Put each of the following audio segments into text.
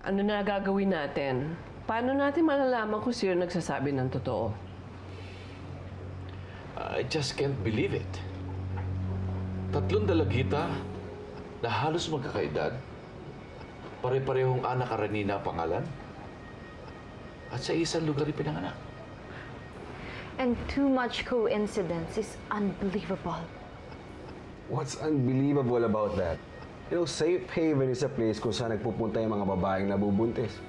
Ano na gagawin natin? Paano natin malalaman kung sino nagsasabi ng totoo? I just can't believe it. 3 dalagita na halos magkakaedad. Pare-parehong anak Karenina ang pangalan. At sa isang lugar ipinanganak. And too much coincidence is unbelievable. What's unbelievable about that? You know, safe haven is a place kung saan nagpupunta yung mga babaeng nabubuntis.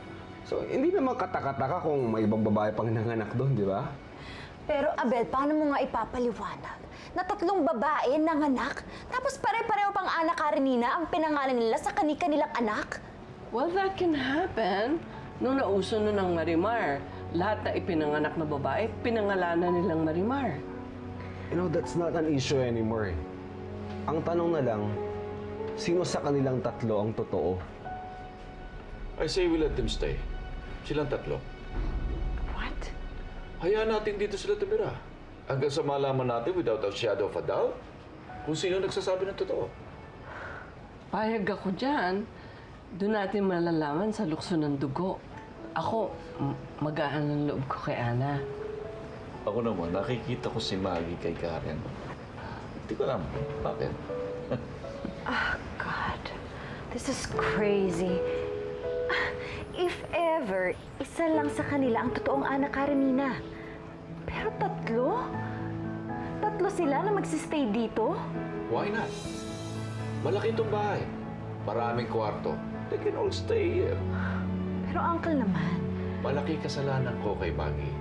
So, hindi naman katakataka kung may ibang babae pang nanganak doon, di ba? Pero Abel, paano mo nga ipapaliwanag na 3 babae nanganak, tapos pare-pareho pang anak Karenina ang pinangalan nila sa kani-kanilang anak? Well, that can happen. Nung nauso nun ng Marimar, lahat na ipinanganak na babae, pinangalanan nilang Marimar. You know, that's not an issue anymore. Ang tanong na lang, sino sa kanilang 3 ang totoo? I say we let them stay. Silang 3. What? Hayaan natin dito sila tumira. Hanggang sa malaman natin without a shadow of a doubt kung sino nagsasabi ng totoo. Payag ako dyan. Doon natin malalaman sa lukso ng dugo. Ako, magaan ang loob ko kay Ana. Ako naman, nakikita ko si Maggie kay Karen. Hindi ko alam. Bakit? God, this is crazy. If ever, isa lang sa kanila ang totoong anak Karenina. Pero 3? 3 sila na magsistay dito? Why not? Malaki itong bahay. Maraming kwarto. They can all stay here. Pero uncle naman, Malaki kasalanan ko kay Maggie.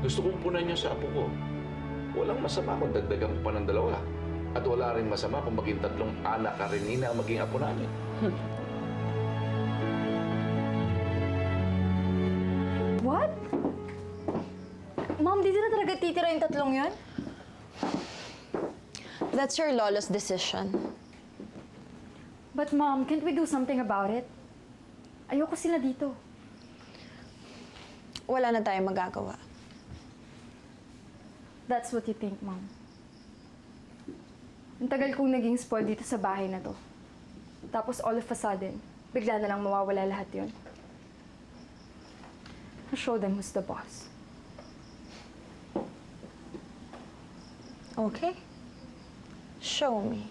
Gusto kong punan niya sa apo ko. Walang masama kung dagdagan ko pa ng 2. At wala rin masama kung maging 3 anak Karenina ang maging apo namin. What? Mom, dito na talaga titira yung 3 yun? That's your lola's decision. But Mom, can't we do something about it? Ayoko sila dito. Wala na tayong magagawa. That's what you think, Mom. Ang tagal kong naging spoiled dito sa bahay na to. Tapos all of a sudden, bigla na lang mawawala lahat yun. I'll show them who's the boss. Okay? Show me.